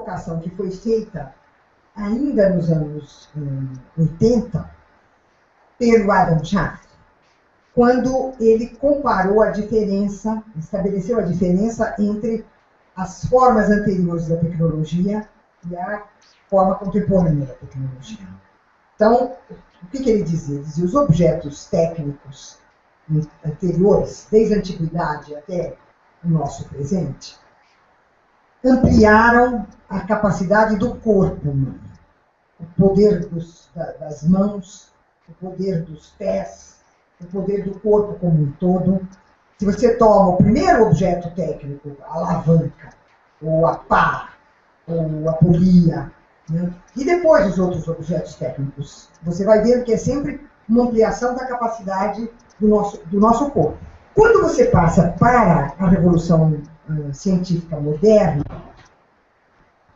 colocação que foi feita ainda nos anos 80 pelo Adam Schaff, quando ele comparou a diferença, estabeleceu a diferença entre as formas anteriores da tecnologia e a forma contemporânea da tecnologia. Então, o que ele dizia? Ele dizia, os objetos técnicos anteriores, desde a antiguidade até o nosso presente, ampliaram a capacidade do corpo humano, o poder das mãos, o poder dos pés, o poder do corpo como um todo. Se você toma o primeiro objeto técnico, a alavanca, ou a pá, ou a polia, né? E depois os outros objetos técnicos, você vai ver que é sempre uma ampliação da capacidade do nosso corpo. Quando você passa para a revolução científica moderna,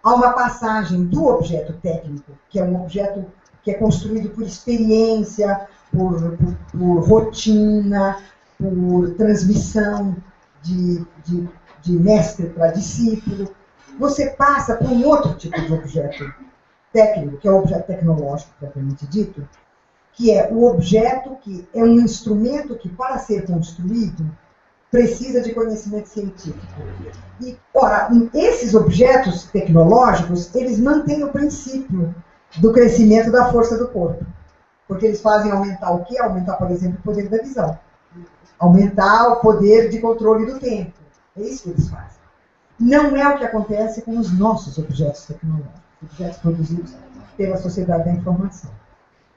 há uma passagem do objeto técnico, que é um objeto que é construído por experiência, por rotina, por transmissão de mestre para discípulo. Você passa por um outro tipo de objeto técnico, que é o objeto tecnológico, propriamente dito, que é o objeto que é um instrumento que, para ser construído, precisa de conhecimento científico. E, ora, esses objetos tecnológicos, eles mantêm o princípio do crescimento da força do corpo. Porque eles fazem aumentar o quê? Aumentar, por exemplo, o poder da visão. Aumentar o poder de controle do tempo. É isso que eles fazem. Não é o que acontece com os nossos objetos tecnológicos, objetos produzidos pela sociedade da informação.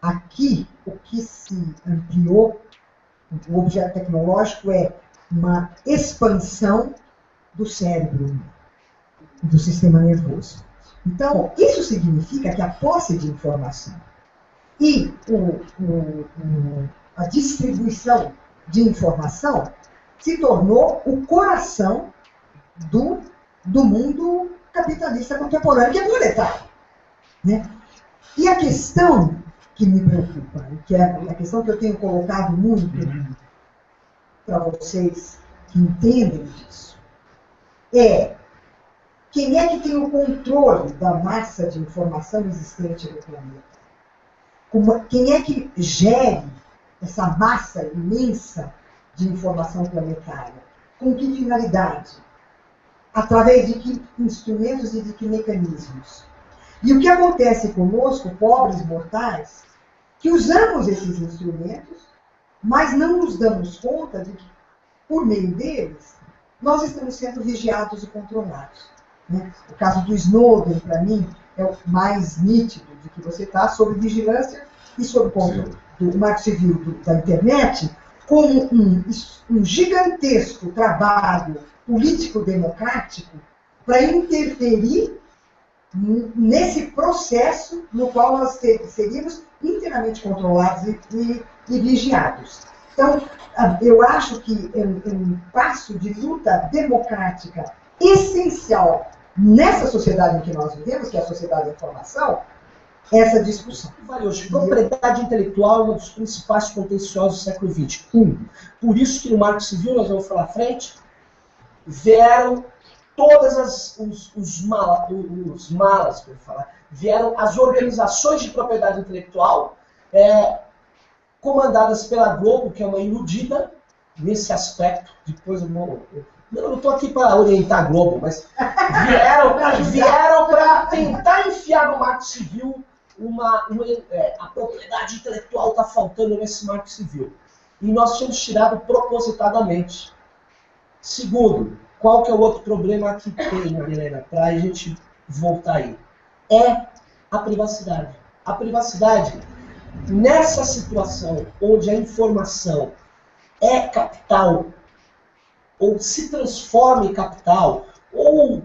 Aqui, o que se ampliou, o objeto tecnológico é uma expansão do cérebro, do sistema nervoso. Então, isso significa que a posse de informação e a distribuição de informação se tornou o coração do mundo capitalista contemporâneo, que é proletário, né? E a questão que me preocupa, que é a questão que eu tenho colocado muito para vocês que entendem disso, é quem é que tem o controle da massa de informação existente no planeta? Quem é que gere essa massa imensa de informação planetária? Com que finalidade? Através de que instrumentos e de que mecanismos? E o que acontece conosco, pobres mortais, que usamos esses instrumentos, mas não nos damos conta de que, por meio deles, nós estamos sendo vigiados e controlados, né? O caso do Snowden, para mim, é o mais nítido de que você está sob vigilância e sob controle do Marco Civil da internet, como um gigantesco trabalho político-democrático para interferir nesse processo no qual nós seríamos inteiramente controlados e vigiados. Então, eu acho que é um passo de luta democrática essencial nessa sociedade em que nós vivemos, que é a sociedade da informação, essa discussão. Hoje, propriedade intelectual é um dos principais contenciosos do século XX. Por isso que no Marco Civil, nós vamos falar à frente, vieram todas os malas, que eu vou falar, vieram as organizações de propriedade intelectual comandadas pela Globo, que é uma iludida nesse aspecto. Depois eu não estou aqui para orientar a Globo, mas vieram para tentar enfiar no Marco Civil a propriedade intelectual está faltando nesse Marco Civil. E nós tínhamos tirado propositadamente. Segundo, qual que é o outro problema que tem, Helena, para a gente voltar aí? É a privacidade. A privacidade, nessa situação onde a informação é capital, ou se transforma em capital, ou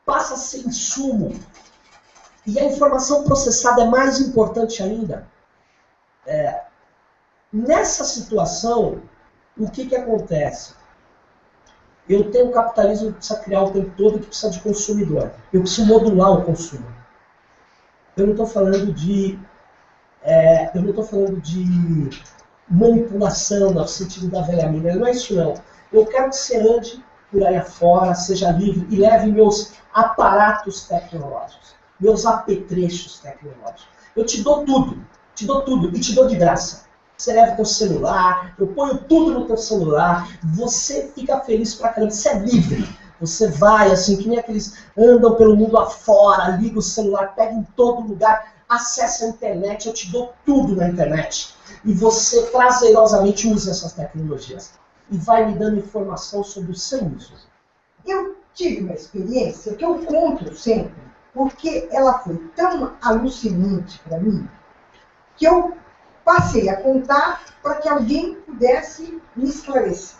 passa a ser insumo, e a informação processada é mais importante ainda, nessa situação, o que acontece? Eu tenho um capitalismo que precisa criar o tempo todo, que precisa de consumidor. Eu preciso modular o consumo. Eu não estou falando de manipulação no sentido da velha mina. Não é isso, não. Eu quero que você ande por aí afora, seja livre e leve meus aparatos tecnológicos, meus apetrechos tecnológicos. Eu te dou tudo e te dou de graça. Você leva teu celular, eu ponho tudo no teu celular, você fica feliz pra caramba, você é livre. Você vai, assim, que nem aqueles andam pelo mundo afora, liga o celular, pega em todo lugar, acessa a internet, eu te dou tudo na internet. E você prazerosamente usa essas tecnologias. E vai me dando informação sobre o seu uso. Eu tive uma experiência que eu conto sempre, porque ela foi tão alucinante para mim, que eu passei a contar para que alguém pudesse me esclarecer.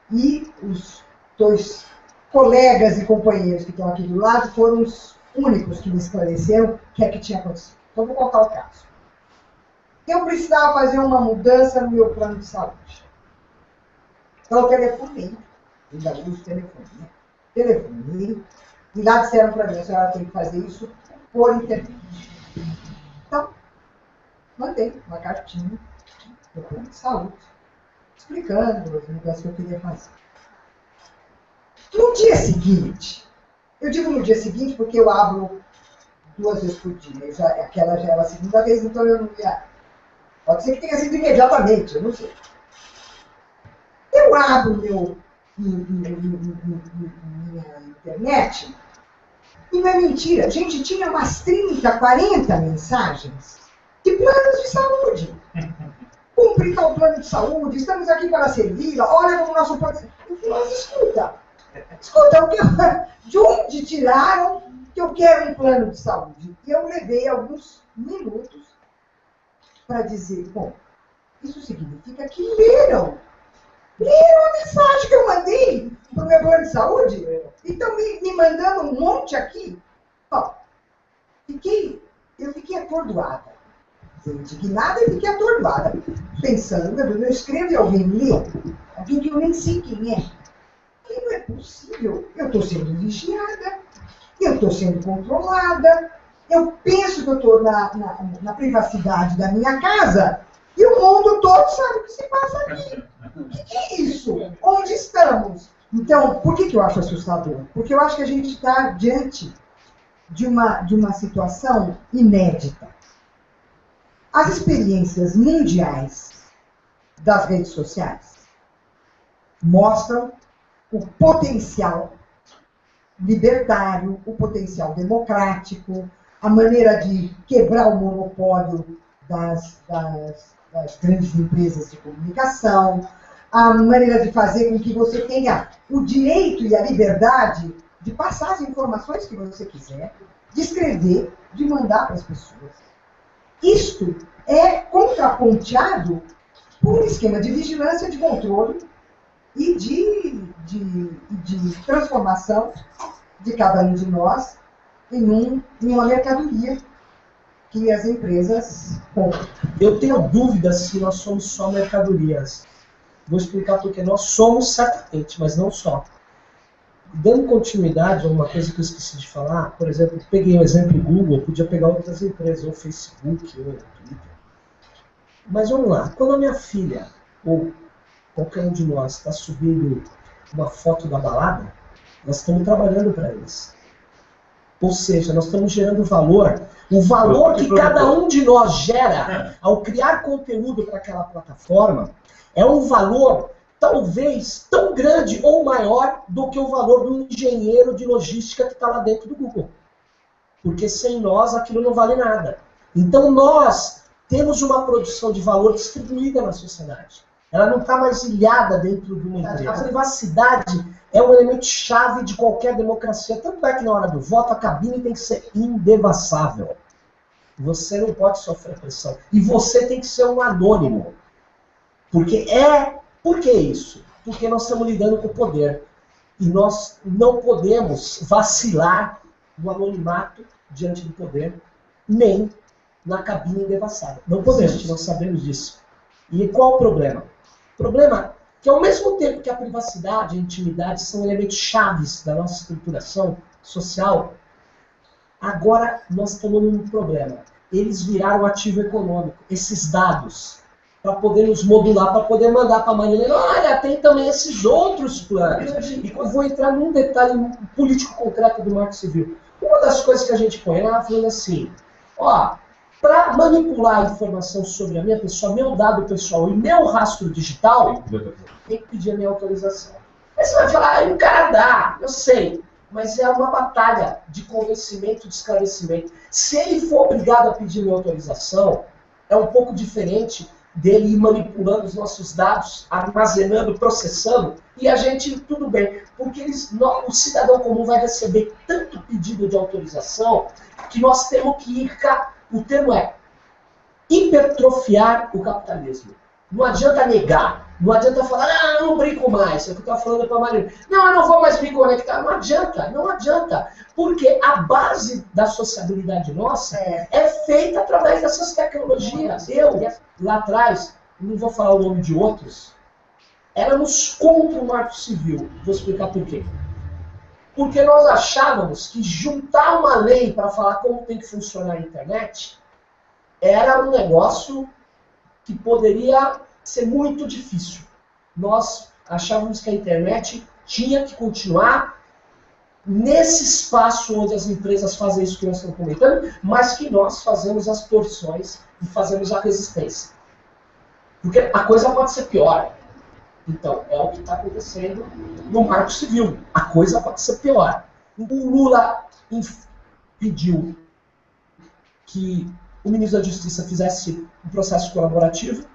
E os 2 colegas e companheiros que estão aqui do lado foram os únicos que me esclareceram o que é que tinha acontecido. Então, vou contar o caso. Eu precisava fazer uma mudança no meu plano de saúde. Então, eu telefonei. Ainda uso telefone, né? Telefonei. E lá disseram para mim, a senhora tem que fazer isso por internet. Então, mandei uma cartinha do plano de saúde, explicando as mudanças que eu queria fazer. No dia seguinte, eu digo no dia seguinte porque eu abro 2 vezes por dia, aquela já era a segunda vez, então eu não ia... Pode ser que tenha sido imediatamente, eu não sei. Eu abro minha internet e não é mentira. Gente, tinha umas 30, 40 mensagens de planos de saúde. Cumprir tal plano de saúde, estamos aqui para servir, olha como nosso plano... Eu falei, mas escuta, de onde tiraram que eu quero um plano de saúde? E eu levei alguns minutos para dizer, bom, isso significa que leram a mensagem que eu mandei para o meu plano de saúde? E estão me mandando um monte aqui? Ó, eu fiquei atordoada. Indignada e fiquei atordoada. Pensando, meu Deus, eu escrevo e alguém lê? Alguém que eu nem sei quem é. Que não é possível. Eu estou sendo vigiada, eu estou sendo controlada, eu penso que eu estou na privacidade da minha casa e o mundo todo sabe o que se passa aqui. O que é isso? Onde estamos? Então, por que eu acho assustador? Porque eu acho que a gente está diante de uma situação inédita. As experiências mundiais das redes sociais mostram o potencial libertário, o potencial democrático, a maneira de quebrar o monopólio das grandes empresas de comunicação, a maneira de fazer com que você tenha o direito e a liberdade de passar as informações que você quiser, de escrever, de mandar para as pessoas. Isto é contraponteado por um esquema de vigilância, de controle e de transformação de cada um de nós em uma mercadoria que as empresas compram. Eu tenho dúvidas se nós somos só mercadorias. Vou explicar porque nós somos certamente, mas não só. Dando continuidade a uma coisa que eu esqueci de falar, por exemplo, peguei o exemplo do Google, podia pegar outras empresas, ou Facebook, ou Twitter. Mas vamos lá, quando a minha filha, ou qualquer um de nós, está subindo uma foto da balada, nós estamos trabalhando para eles. Ou seja, nós estamos gerando valor. O valor que cada um de nós gera ao criar conteúdo para aquela plataforma é um valor talvez tão grande ou maior do que o valor do engenheiro de logística que está lá dentro do Google. Porque sem nós aquilo não vale nada. Então nós temos uma produção de valor distribuída na sociedade. Ela não está mais ilhada dentro de uma empresa. A privacidade é um elemento chave de qualquer democracia. Tanto é que na hora do voto a cabine tem que ser indevassável. Você não pode sofrer pressão. E você tem que ser um anônimo. Por que isso? Porque nós estamos lidando com o poder. E nós não podemos vacilar no anonimato diante do poder, nem na cabine indevassável. Não podemos, nós sabemos disso. E qual o problema? O problema é que ao mesmo tempo que a privacidade e a intimidade são elementos chaves da nossa estruturação social, agora nós estamos num problema. Eles viraram ativo econômico. Esses dados para poder nos modular, para poder mandar para a Marilena, olha, tem também esses outros planos. E eu vou entrar num detalhe político concreto do Marco Civil. Uma das coisas que a gente põe lá, falando assim, ó, para manipular a informação sobre a minha pessoa, meu dado pessoal e meu rastro digital, tem que pedir a minha autorização. Aí você vai falar, o cara dá, eu sei, mas é uma batalha de convencimento, de esclarecimento. Se ele for obrigado a pedir minha autorização, é um pouco diferente dele ir manipulando os nossos dados, armazenando, processando, e a gente, tudo bem, porque o cidadão comum vai receber tanto pedido de autorização que nós temos que ir, o termo é hipertrofiar o capitalismo. Não adianta negar, não adianta falar, eu não brinco mais, é o que eu estava falando para a Marina. Não, eu não vou mais me conectar. Não adianta, não adianta. Porque a base da sociabilidade nossa é feita através dessas tecnologias. Eu, lá atrás, não vou falar o nome de outros, éramos contra o Marco Civil. Vou explicar por quê. Porque nós achávamos que juntar uma lei para falar como tem que funcionar a internet era um negócio que poderia ser muito difícil. Nós achávamos que a internet tinha que continuar nesse espaço onde as empresas fazem isso que nós estamos comentando, mas que nós fazemos as torções e fazemos a resistência. Porque a coisa pode ser pior. Então, é o que está acontecendo no Marco Civil. A coisa pode ser pior. O Lula pediu que o ministro da Justiça fizesse um processo colaborativo.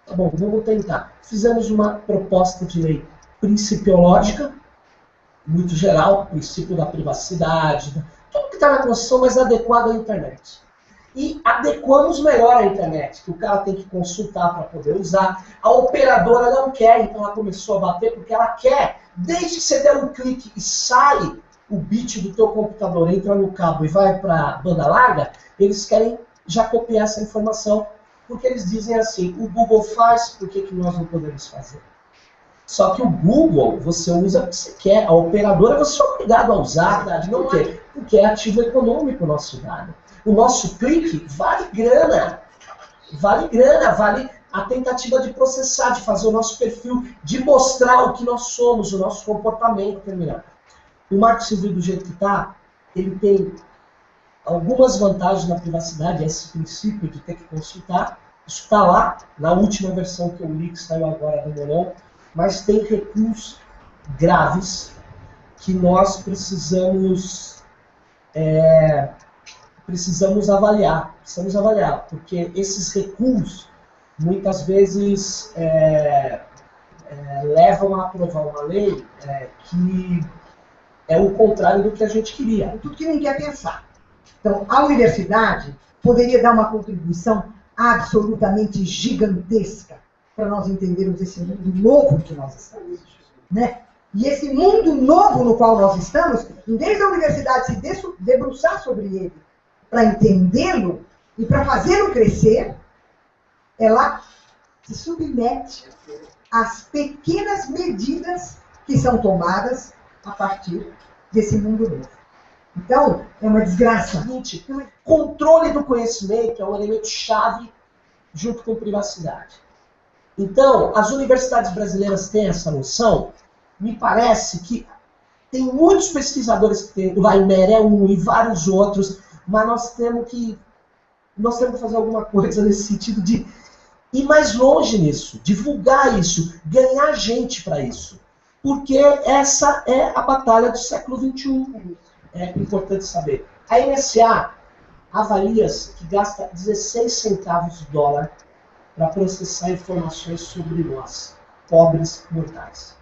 Tá bom, vamos tentar. Fizemos uma proposta de lei principiológica, muito geral, princípio da privacidade, tudo que está na Constituição, mas adequado à internet. E adequamos melhor a internet, que o cara tem que consultar para poder usar. A operadora não quer, então ela começou a bater porque ela quer. Desde que você der um clique e sai o bit do teu computador, entra no cabo e vai para a banda larga, eles querem já copiar essa informação, porque eles dizem assim, o Google faz, por que nós não podemos fazer? Só que o Google, você usa o que você quer, a operadora você é obrigado a usar, não quer, porque é ativo econômico o nosso dado. O nosso clique vale grana, vale a tentativa de processar, de fazer o nosso perfil, de mostrar o que nós somos, o nosso comportamento. O Marco Civil do jeito que está, ele tem algumas vantagens na privacidade, esse princípio de ter que consultar, isso está lá, na última versão que eu li, que saiu agora do Molon, mas tem recuos graves que nós precisamos avaliar, porque esses recuos muitas vezes levam a aprovar uma lei que é o contrário do que a gente queria. Tudo que ninguém quer pensar. Então, a universidade poderia dar uma contribuição absolutamente gigantesca para nós entendermos esse mundo novo que nós estamos. Né? E esse mundo novo no qual nós estamos, em vez da universidade se debruçar sobre ele para entendê-lo e para fazê-lo crescer, ela se submete às pequenas medidas que são tomadas a partir desse mundo novo. Então, é uma desgraça. Controle do conhecimento é um elemento chave junto com privacidade. Então, as universidades brasileiras têm essa noção. Me parece que tem muitos pesquisadores que têm, o Weimer é um e vários outros, mas nós temos que fazer alguma coisa nesse sentido de ir mais longe nisso, divulgar isso, ganhar gente para isso. Porque essa é a batalha do século XXI. É importante saber. A NSA avalia-se que gasta 16 centavos de dólar para processar informações sobre nós, pobres mortais.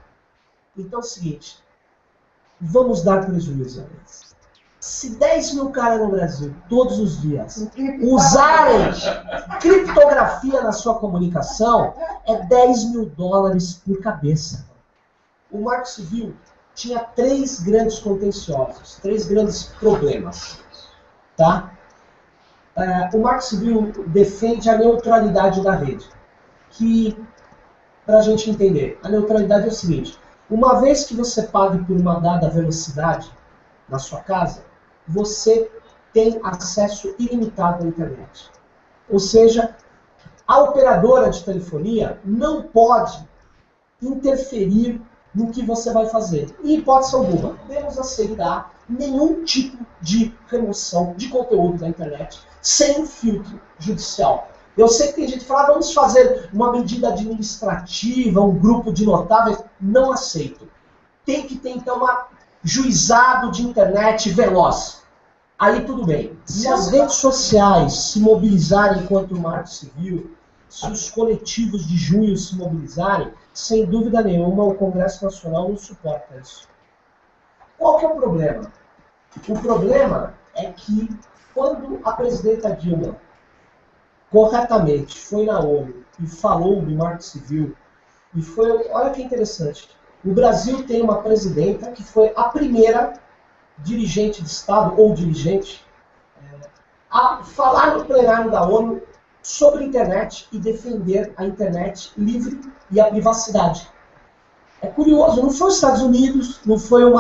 Então é o seguinte, vamos dar prejuízo a eles. Se 10 mil caras no Brasil, todos os dias, usarem criptografia na sua comunicação, é 10 mil dólares por cabeça. O Marco Civil tinha 3 grandes contenciosos, 3 grandes problemas. Tá? O Marco Civil defende a neutralidade da rede. Que, para a gente entender, a neutralidade é o seguinte, uma vez que você pague por uma dada velocidade na sua casa, você tem acesso ilimitado à internet. Ou seja, A operadora de telefonia não pode interferir no que você vai fazer. Em hipótese alguma, devemos aceitar nenhum tipo de remoção de conteúdo da internet sem filtro judicial. Eu sei que tem gente que fala, vamos fazer uma medida administrativa, um grupo de notáveis. Não aceito. Tem que ter, então, um juizado de internet veloz. Aí tudo bem. Se as redes sociais se mobilizarem enquanto marco civil, se os coletivos de junho se mobilizarem, sem dúvida nenhuma o Congresso Nacional não suporta isso. Qual que é o problema? O problema é que quando a presidenta Dilma corretamente foi na ONU e falou do marco civil, e foi, olha que interessante, o Brasil tem uma presidenta que foi a primeira dirigente de Estado, ou dirigente, a falar no plenário da ONU sobre a internet e defender a internet livre e a privacidade. É curioso, não foi os Estados Unidos, não foi o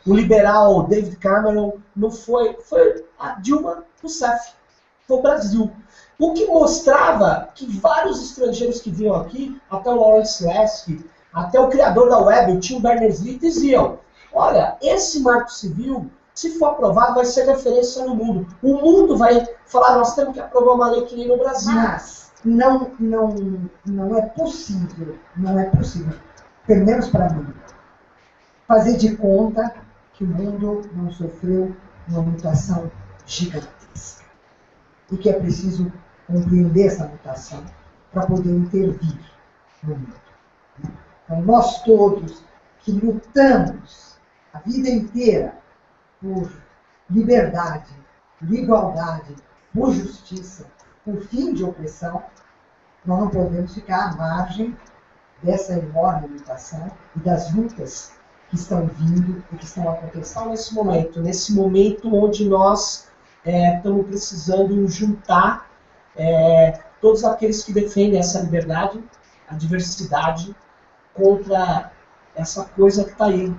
liberal David Cameron, não foi a Dilma Rousseff, foi o Brasil. O que mostrava que vários estrangeiros que vinham aqui, até o Lawrence Lasky, até o criador da web, o Tim Berners-Lee, diziam, olha, esse marco civil, se for aprovado, vai ser referência no mundo. O mundo vai falar, nós temos que aprovar uma lei que nem no Brasil. Mas não é possível, pelo menos para mim, fazer de conta que o mundo não sofreu uma mutação gigantesca. E que é preciso compreender essa mutação para poder intervir no mundo. Então, nós todos que lutamos a vida inteira por liberdade, por igualdade, por justiça, por fim de opressão, nós não podemos ficar à margem dessa enorme mutação e das lutas que estão vindo e que estão acontecendo nesse momento onde nós estamos precisando juntar todos aqueles que defendem essa liberdade, a diversidade, contra essa coisa que está aí,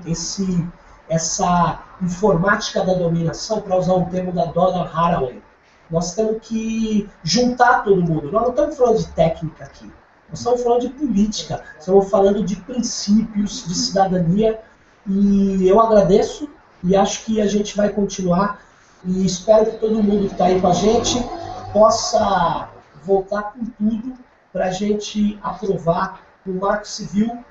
essa informática da dominação, para usar um termo da Donna Haraway. Nós temos que juntar todo mundo. Nós não estamos falando de técnica aqui. Nós estamos falando de política. Estamos falando de princípios, de cidadania. E eu agradeço e acho que a gente vai continuar. E espero que todo mundo que está aí com a gente possa voltar com tudo para a gente aprovar um marco civil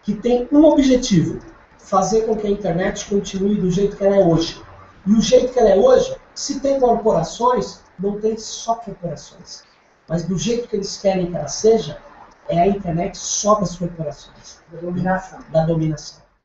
que tem um objetivo: fazer com que a internet continue do jeito que ela é hoje. E o jeito que ela é hoje, se tem corporações, não tem só corporações. Mas do jeito que eles querem que ela seja, é a internet só das corporações. Da dominação. Da dominação.